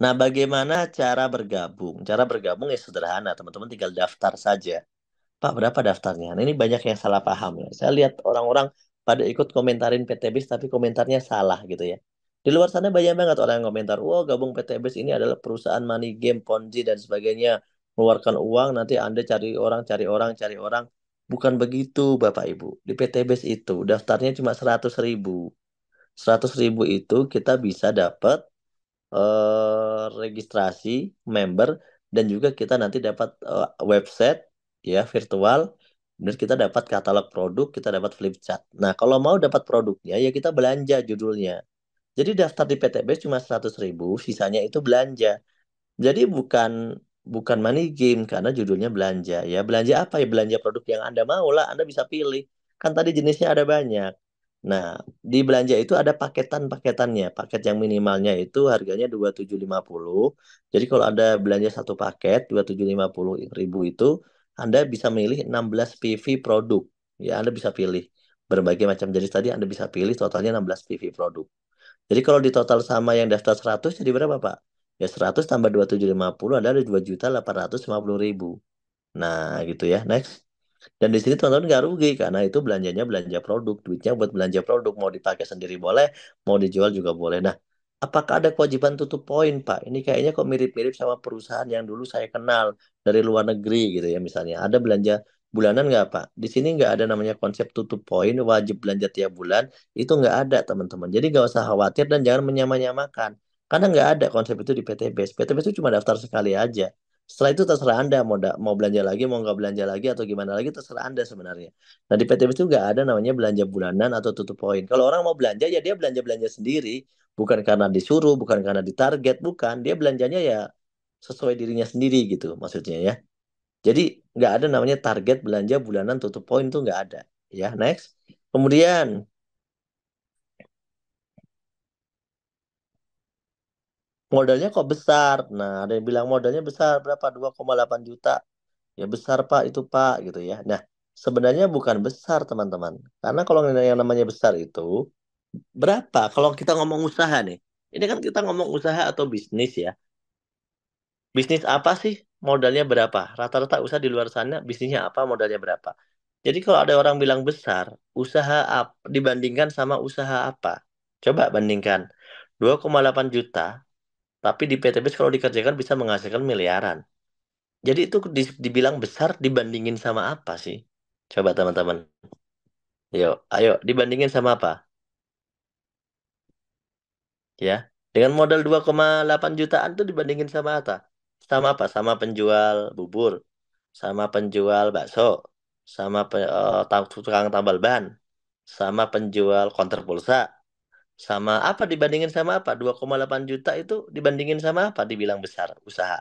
Nah, bagaimana cara bergabung? Cara bergabung ya sederhana, teman-teman tinggal daftar saja. Pak, berapa daftarnya? Nah, ini banyak yang salah paham ya. Saya lihat orang-orang pada ikut komentarin PTBIS tapi komentarnya salah gitu ya. Di luar sana banyak banget orang yang komentar, wah gabung PTBIS ini adalah perusahaan money game, Ponzi dan sebagainya. Mengeluarkan uang, nanti Anda cari orang, cari orang, cari orang. Bukan begitu Bapak Ibu. Di PTBIS itu daftarnya cuma 100.000. 100.000 itu kita bisa dapat registrasi member dan juga kita nanti dapat website ya virtual dan kita dapat katalog produk, kita dapat flip chart. Nah, kalau mau dapat produknya ya kita belanja judulnya. Jadi daftar di PTB cuma 100.000, sisanya itu belanja. Jadi bukan bukan money game karena judulnya belanja. Ya belanja apa ya? Belanja produk yang Anda mau lah, Anda bisa pilih. Kan tadi jenisnya ada banyak. Nah, di belanja itu ada paketan-paketannya. Paket yang minimalnya itu harganya 2750. Jadi kalau Anda belanja satu paket 2750.000 itu, Anda bisa milih 16 PV produk. Ya, Anda bisa pilih berbagai macam jenis tadi Anda bisa pilih totalnya 16 PV produk. Jadi kalau di total sama yang daftar 100 jadi berapa, Pak? Ya 100 tambah 2750 adalah 2.850.000. Nah, gitu ya. Next. Dan di sini teman-teman nggak rugi karena itu belanjanya belanja produk, duitnya buat belanja produk, mau dipakai sendiri boleh, mau dijual juga boleh. Nah, apakah ada kewajiban tutup poin, Pak? Ini kayaknya kok mirip-mirip sama perusahaan yang dulu saya kenal dari luar negeri gitu ya misalnya. Ada belanja bulanan nggak, Pak? Di sini nggak ada namanya konsep tutup poin, wajib belanja tiap bulan, itu nggak ada, teman-teman. Jadi nggak usah khawatir dan jangan menyamakan. Karena nggak ada konsep itu di PTBS. PTBS itu cuma daftar sekali aja. Setelah itu terserah Anda mau belanja lagi, mau nggak belanja lagi atau gimana lagi terserah Anda sebenarnya. Nah di PTBIS itu nggak ada namanya belanja bulanan atau tutup poin. Kalau orang mau belanja ya dia belanja-belanja sendiri, bukan karena disuruh, bukan karena ditarget, bukan. Dia belanjanya ya sesuai dirinya sendiri gitu maksudnya ya. Jadi nggak ada namanya target belanja bulanan tutup poin itu nggak ada. Ya next. Kemudian modalnya kok besar. Nah ada yang bilang modalnya besar berapa? 2,8 juta. Ya besar Pak itu Pak gitu ya. Nah, sebenarnya bukan besar teman-teman. Karena kalau yang namanya besar itu berapa? Kalau kita ngomong usaha nih. Ini kan kita ngomong usaha atau bisnis ya. Bisnis apa sih? Modalnya berapa? Rata-rata usaha di luar sana bisnisnya apa? Modalnya berapa? Jadi kalau ada orang bilang besar, usaha apa dibandingkan sama usaha apa? Coba bandingkan. 2,8 juta, tapi di PTBS kalau dikerjakan bisa menghasilkan miliaran. Jadi itu dibilang besar dibandingin sama apa sih? Coba teman-teman. Yuk, ayo dibandingin sama apa? Ya. Dengan modal 2,8 jutaan tuh dibandingin sama apa? Sama apa? Sama penjual bubur, sama penjual bakso, sama tukang tambal ban, sama penjual konter pulsa, sama apa dibandingin sama apa? 2,8 juta itu dibandingin sama apa? Dibilang besar usaha.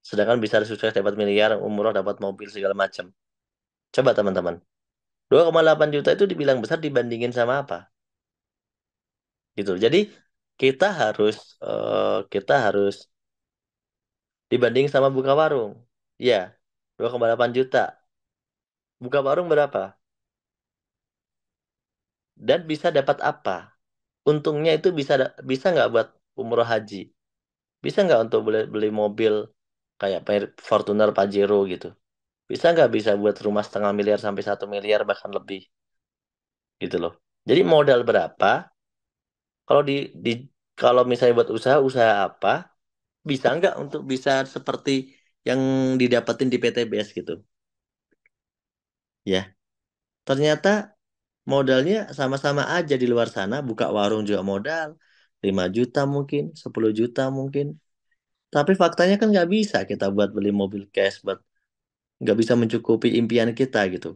Sedangkan bisa sukses dapat miliar, umroh dapat mobil segala macam. Coba teman-teman. 2,8 juta itu dibilang besar dibandingin sama apa? Gitu. Jadi kita harus kita harus dibanding sama buka warung. Ya, 2,8 juta. Buka warung berapa? Dan bisa dapat apa? Untungnya itu bisa nggak buat umroh haji? Bisa nggak untuk beli, beli mobil kayak Fortuner Pajero gitu? Bisa nggak bisa buat rumah 0,5 miliar sampai 1 miliar bahkan lebih gitu loh. Jadi modal berapa? Kalau di kalau misalnya buat usaha, usaha apa? Bisa nggak untuk bisa seperti yang didapetin di PTBS gitu ya ternyata modalnya sama-sama aja di luar sana buka warung juga modal 5 juta mungkin 10 juta mungkin tapi faktanya kan nggak bisa kita buat beli mobil cash buat nggak bisa mencukupi impian kita gitu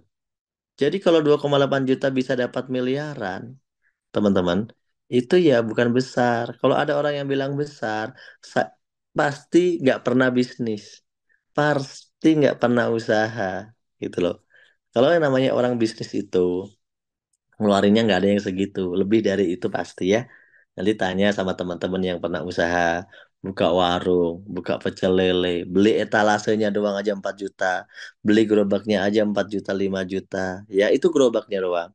jadi kalau 2,8 juta bisa dapat miliaran teman-teman itu ya bukan besar kalau ada orang yang bilang besar sa- pasti nggak pernah bisnis pasti nggak pernah usaha gitu loh. Kalau yang namanya orang bisnis itu ngeluarinnya nggak ada yang segitu, lebih dari itu pasti ya. Nanti tanya sama teman-teman yang pernah usaha, buka warung, buka pecel lele, beli etalasenya doang aja 4 juta, beli gerobaknya aja 4 juta, 5 juta. Ya itu gerobaknya doang.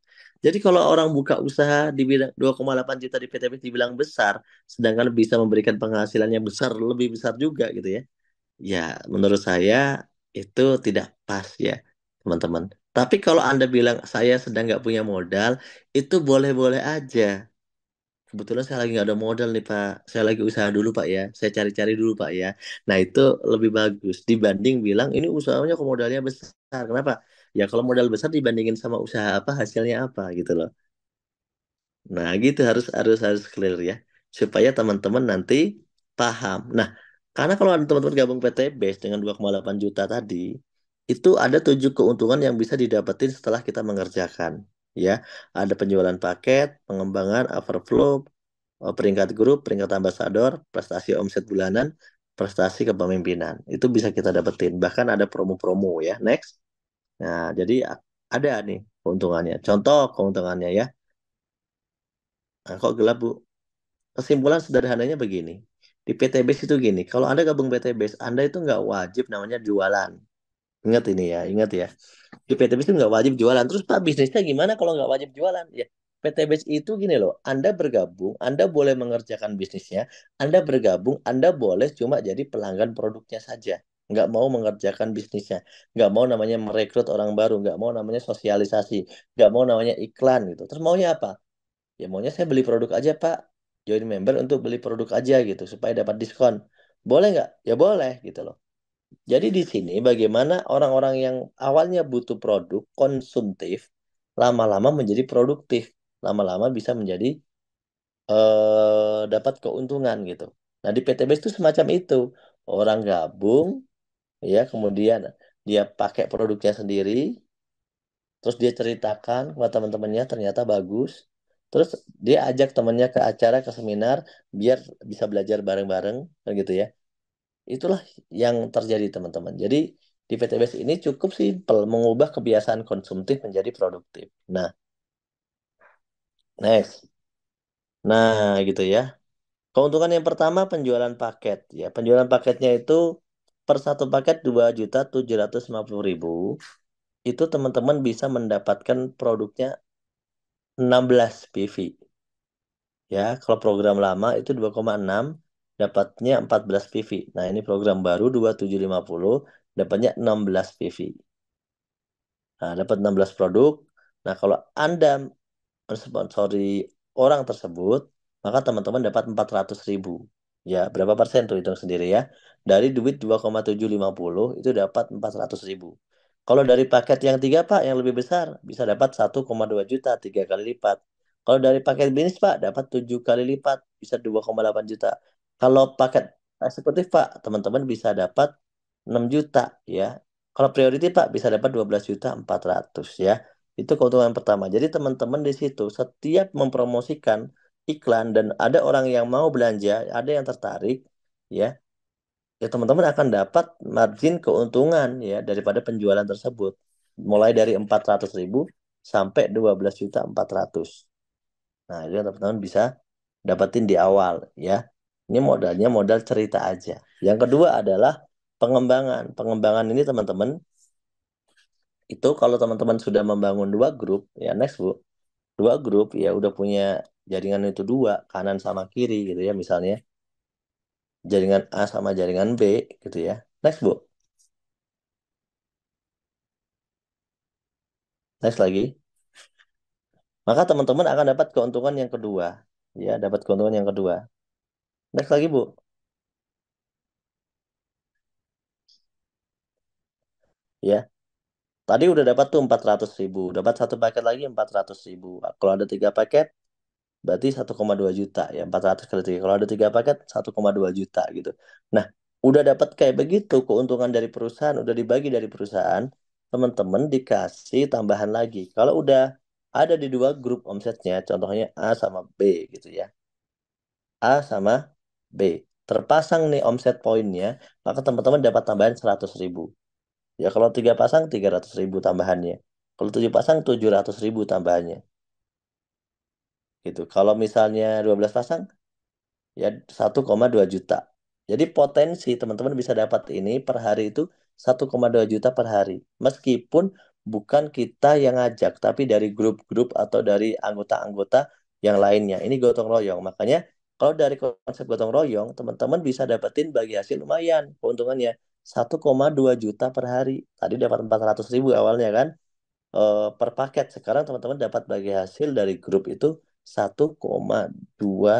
Jadi kalau orang buka usaha di bidang 2,8 juta di PTBS dibilang besar, sedangkan bisa memberikan penghasilan yang besar, lebih besar juga gitu ya. Ya, menurut saya itu tidak pas ya, teman-teman. Tapi kalau Anda bilang saya sedang nggak punya modal, itu boleh-boleh aja. Kebetulan saya lagi nggak ada modal nih Pak. Saya lagi usaha dulu Pak ya. Saya cari-cari dulu Pak ya. Nah itu lebih bagus dibanding bilang ini usahanya kok modalnya besar. Kenapa? Ya kalau modal besar dibandingin sama usaha apa hasilnya apa gitu loh. Nah, gitu harus harus clear ya, supaya teman-teman nanti paham. Nah, karena kalau ada teman-teman gabung PTBase dengan 2,8 juta tadi, itu ada 7 keuntungan yang bisa didapetin setelah kita mengerjakan. Ya, ada penjualan paket, pengembangan, overflow, peringkat grup, peringkat ambasador, prestasi omset bulanan, prestasi kepemimpinan. Itu bisa kita dapetin. Bahkan ada promo-promo ya. Next. Nah, jadi ada nih keuntungannya. Contoh keuntungannya ya. Nah, kok gelap, Bu? Kesimpulan sederhananya begini. Di PTBase itu gini, kalau Anda gabung PTBase, Anda itu nggak wajib namanya jualan. Ingat ini ya, ingat ya. Di PTBase itu nggak wajib jualan. Terus Pak, bisnisnya gimana kalau nggak wajib jualan? Ya, PTBase itu gini loh, Anda bergabung, Anda boleh mengerjakan bisnisnya, Anda bergabung, Anda boleh cuma jadi pelanggan produknya saja. Nggak mau mengerjakan bisnisnya, nggak mau namanya merekrut orang baru, nggak mau namanya sosialisasi, nggak mau namanya iklan gitu. Terus maunya apa? Ya maunya saya beli produk aja Pak. Join member untuk beli produk aja gitu supaya dapat diskon. Boleh nggak? Ya boleh gitu loh. Jadi di sini bagaimana orang-orang yang awalnya butuh produk konsumtif lama-lama menjadi produktif, lama-lama bisa menjadi dapat keuntungan gitu. Nah di PTBS itu semacam itu. Orang gabung ya kemudian dia pakai produknya sendiri, terus dia ceritakan kepada teman-temannya ternyata bagus. Terus dia ajak temannya ke acara, ke seminar, biar bisa belajar bareng-bareng, kan gitu ya. Itulah yang terjadi teman-teman. Jadi di PTBS ini cukup simpel mengubah kebiasaan konsumtif menjadi produktif. Nah, next. Nah, gitu ya. Keuntungan yang pertama penjualan paket ya. Penjualan paketnya itu per satu paket 2.750.000. Itu teman-teman bisa mendapatkan produknya 16 PV. Ya, kalau program lama itu 2,6 dapatnya 14 PV. Nah, ini program baru 2750 dapatnya 16 PV. Nah, dapat 16 produk. Nah, kalau Anda mensponsori orang tersebut, maka teman-teman dapat 400.000. Ya, berapa persen tuh hitung sendiri ya. Dari duit 2,750 itu dapat 400.000. Kalau dari paket yang tiga Pak, yang lebih besar, bisa dapat 1,2 juta, 3 kali lipat. Kalau dari paket bisnis Pak, dapat 7 kali lipat, bisa 2,8 juta. Kalau paket eksekutif Pak, teman-teman bisa dapat 6 juta ya. Kalau priority Pak, bisa dapat 12.400.000 ya. Itu keuntungan pertama. Jadi teman-teman di situ setiap mempromosikan iklan dan ada orang yang mau belanja, ada yang tertarik, ya, ya teman-teman akan dapat margin keuntungan ya daripada penjualan tersebut. Mulai dari 400.000 sampai 12.400.000. Nah, itu yang teman-teman bisa dapetin di awal ya. Ini modalnya modal cerita aja. Yang kedua adalah pengembangan. Pengembangan ini teman-teman itu kalau teman-teman sudah membangun dua grup, ya next Bu, dua grup ya udah punya jaringan itu dua kanan sama kiri gitu ya misalnya jaringan A sama jaringan B gitu ya. Next Bu, next lagi. Maka teman-teman akan dapat keuntungan yang kedua. Ya, dapat keuntungan yang kedua. Next lagi Bu. Ya, tadi udah dapat tuh 400.000. Dapat satu paket lagi 400.000. Kalau ada tiga paket berarti 1,2 juta ya 400 kali tiga. Kalau ada tiga paket 1,2 juta gitu. Nah, udah dapat kayak begitu keuntungan dari perusahaan, udah dibagi dari perusahaan, teman-teman dikasih tambahan lagi. Kalau udah ada di dua grup omsetnya, contohnya A sama B gitu ya. A sama B. Terpasang nih omset poinnya, maka teman-teman dapat tambahan 100.000. Ya kalau tiga pasang 300.000 tambahannya. Kalau tujuh pasang 700.000 tambahannya. Gitu. Kalau misalnya 12 pasang ya 1,2 juta. Jadi potensi teman-teman bisa dapat ini per hari itu 1,2 juta per hari. Meskipun bukan kita yang ngajak, tapi dari grup-grup atau dari anggota-anggota yang lainnya. Ini gotong royong. Makanya kalau dari konsep gotong royong, teman-teman bisa dapetin bagi hasil lumayan keuntungannya. 1,2 juta per hari. Tadi dapat 400.000 awalnya kan, per paket. Sekarang teman-teman dapat bagi hasil dari grup itu 1,2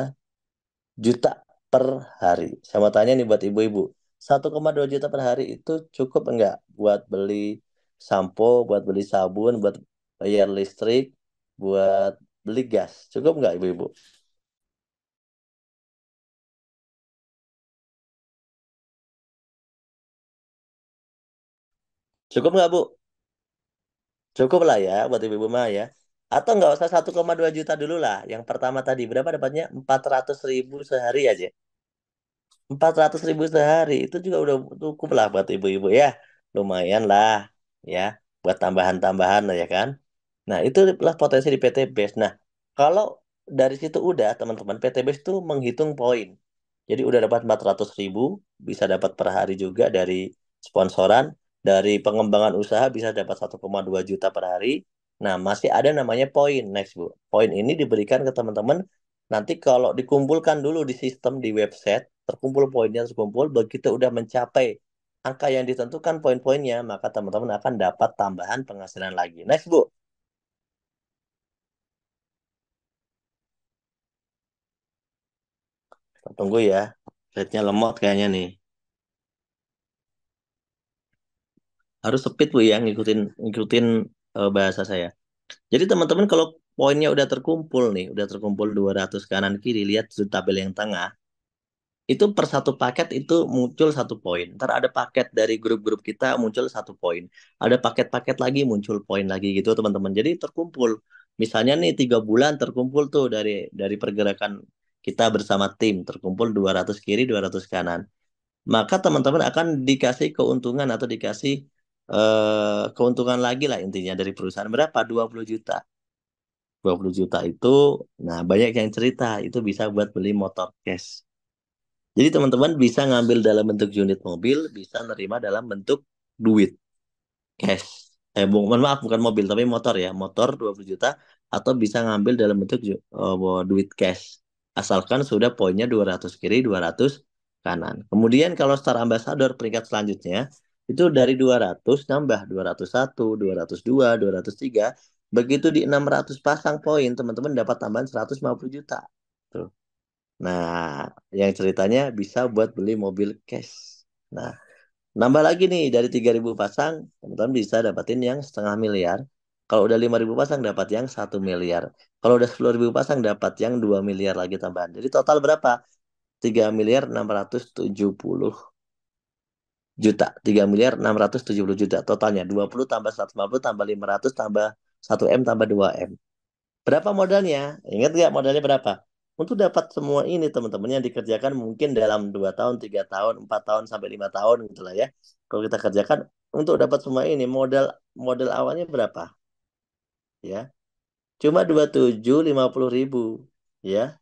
juta per hari. Saya mau tanya nih buat ibu-ibu, 1,2 juta per hari itu cukup enggak buat beli sampo, buat beli sabun, buat bayar listrik, buat beli gas? Cukup enggak ibu-ibu? Cukup enggak Bu? Cukup lah ya buat ibu-ibu mah ya. Atau enggak usah 1,2 juta dulu lah. Yang pertama tadi berapa dapatnya? 400.000 sehari aja. 400.000 sehari itu juga udah cukup lah buat ibu-ibu ya. Lumayan lah ya buat tambahan-tambahan lah ya kan. Nah, itulah potensi di PT Base. Nah, kalau dari situ udah teman-teman PT Base itu menghitung poin. Jadi udah dapat 400.000, bisa dapat per hari juga dari sponsoran, dari pengembangan usaha bisa dapat 1,2 juta per hari. Nah, masih ada namanya poin next, Bu. Poin ini diberikan ke teman-teman nanti kalau dikumpulkan dulu di sistem di website, terkumpul poinnya terkumpul, begitu udah mencapai angka yang ditentukan poin-poinnya, maka teman-teman akan dapat tambahan penghasilan lagi. Next, Bu. Tunggu ya. Rednya lemot kayaknya nih. Harus speed Bu ya ngikutin ngikutin bahasa saya. Jadi teman-teman kalau poinnya udah terkumpul nih, udah terkumpul 200 kanan kiri, lihat di tabel yang tengah. Itu per satu paket itu muncul satu poin. Ntar ada paket dari grup-grup kita muncul satu poin. Ada paket-paket lagi muncul poin lagi gitu teman-teman. Jadi terkumpul. Misalnya nih 3 bulan terkumpul tuh dari pergerakan kita bersama tim terkumpul 200 kiri 200 kanan. Maka teman-teman akan dikasih keuntungan atau dikasih keuntungan lagi lah intinya dari perusahaan berapa? 20 juta. 20 juta itu, nah banyak yang cerita itu bisa buat beli motor cash. Jadi teman-teman bisa ngambil dalam bentuk unit mobil, bisa nerima dalam bentuk duit cash. Mohon maaf bukan mobil tapi motor ya, motor 20 juta atau bisa ngambil dalam bentuk duit cash. Asalkan sudah poinnya 200 kiri, 200 kanan. Kemudian kalau Star Ambassador peringkat selanjutnya itu dari 200 nambah 201, 202, 203. Begitu di 600 pasang poin, teman-teman dapat tambahan 150 juta. Tuh. Nah, yang ceritanya bisa buat beli mobil cash. Nah, nambah lagi nih dari 3.000 pasang, teman-teman bisa dapatin yang 0,5 miliar. Kalau udah 5.000 pasang dapat yang 1 miliar. Kalau udah 10.000 pasang dapat yang 2 miliar lagi tambahan. Jadi total berapa? 3.670 juta. 3.670 juta totalnya. 20 tambah 150 tambah 500 tambah 1 M tambah 2 M. Berapa modalnya? Ingat nggak modalnya berapa? Untuk dapat semua ini teman-teman yang dikerjakan mungkin dalam 2 tahun, 3 tahun, 4 tahun sampai 5 tahun gitu lah ya. Kalau kita kerjakan untuk dapat semua ini modal modal awalnya berapa? Ya, cuma 27.050.000 ya.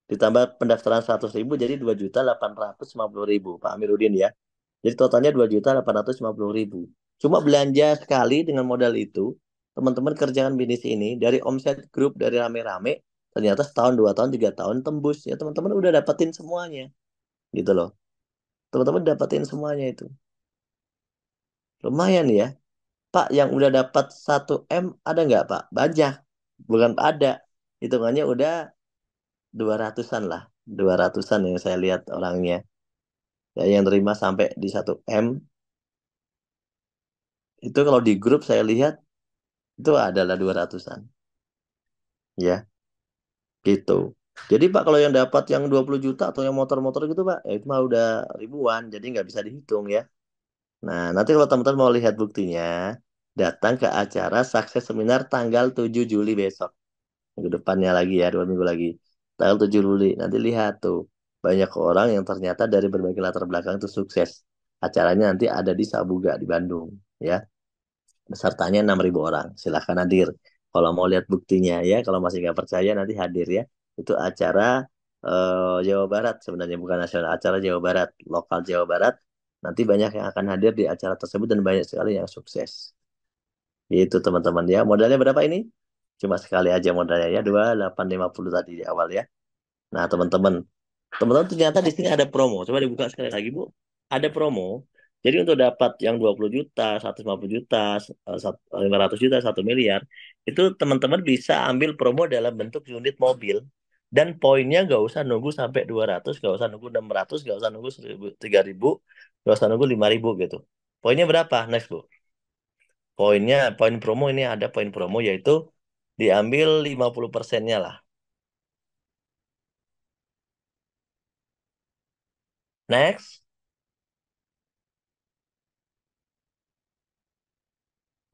Ditambah pendaftaran 100.000 jadi 2.850.000 Pak Amiruddin ya. Jadi totalnya 2.850.000. Cuma belanja sekali dengan modal itu, teman-teman kerjakan bisnis ini dari omset grup dari rame-rame, ternyata setahun, 2 tahun, 3 tahun tembus ya teman-teman udah dapetin semuanya, gitu loh. Teman-teman dapetin semuanya itu, lumayan ya. Pak yang udah dapat 1 M ada nggak Pak? Banyak, bukan ada. Hitungannya udah 200-an lah, 200-an yang saya lihat orangnya. Ya, yang terima sampai di 1 M itu kalau di grup saya lihat itu adalah 200-an. Ya, gitu. Jadi Pak kalau yang dapat yang 20 juta atau yang motor-motor gitu Pak, ya itu mah udah ribuan, jadi nggak bisa dihitung ya. Nah, nanti kalau teman-teman mau lihat buktinya, datang ke acara Sukses Seminar tanggal 7 Juli besok. Minggu depannya lagi ya, 2 minggu lagi. Tanggal 7 Juli, nanti lihat tuh. Banyak orang yang ternyata dari berbagai latar belakang itu sukses. Acaranya nanti ada di Sabuga di Bandung. Ya. Pesertanya 6.000 orang. Silahkan hadir. Kalau mau lihat buktinya ya, kalau masih nggak percaya nanti hadir ya. Itu acara Jawa Barat sebenarnya bukan nasional, acara Jawa Barat, lokal Jawa Barat. Nanti banyak yang akan hadir di acara tersebut dan banyak sekali yang sukses. Itu teman-teman ya. Modalnya berapa ini? Cuma sekali aja modalnya ya, 2850 tadi di awal ya. Nah, teman-teman, teman-teman ternyata di sini ada promo. Coba dibuka sekali lagi, Bu. Ada promo. Jadi untuk dapat yang 20 juta, 150 juta, 500 juta, 1 miliar, itu teman-teman bisa ambil promo dalam bentuk unit mobil. Dan poinnya nggak usah nunggu sampai 200, nggak usah nunggu 600, nggak usah nunggu 1000, 3000, nggak usah nunggu 5000 gitu. Poinnya berapa? Next, Bu. Poinnya, poin promo ini ada poin promo yaitu diambil 50%-nya lah. Next.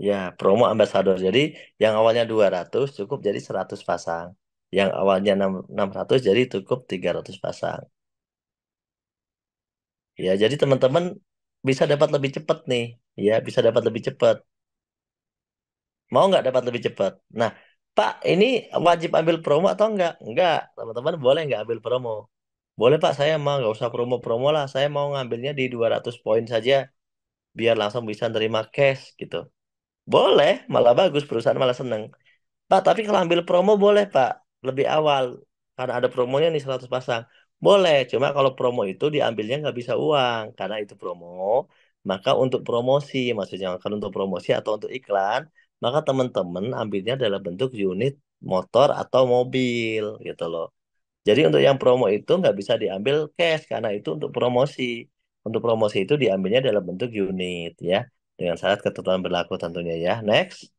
Ya, promo ambasador. Jadi yang awalnya 200 cukup jadi 100 pasang. Yang awalnya 600 jadi cukup 300 pasang. Ya, jadi teman-teman bisa dapat lebih cepat nih. Ya, bisa dapat lebih cepat. Mau nggak dapat lebih cepat? Nah, Pak, ini wajib ambil promo atau enggak? Enggak, teman-teman boleh nggak ambil promo? Boleh Pak, saya mau nggak usah promo-promo lah. Saya mau ngambilnya di 200 poin saja. Biar langsung bisa nerima cash gitu. Boleh, malah bagus. Perusahaan malah seneng. Pak, tapi kalau ambil promo boleh, Pak. Lebih awal. Karena ada promonya nih 100 pasang. Boleh, cuma kalau promo itu diambilnya nggak bisa uang. Karena itu promo. Maka untuk promosi, maksudnya kan untuk promosi atau untuk iklan, maka teman-teman ambilnya dalam bentuk unit motor atau mobil gitu loh. Jadi untuk yang promo itu nggak bisa diambil cash karena itu untuk promosi. Untuk promosi itu diambilnya dalam bentuk unit ya. Dengan syarat ketentuan berlaku tentunya ya. Next.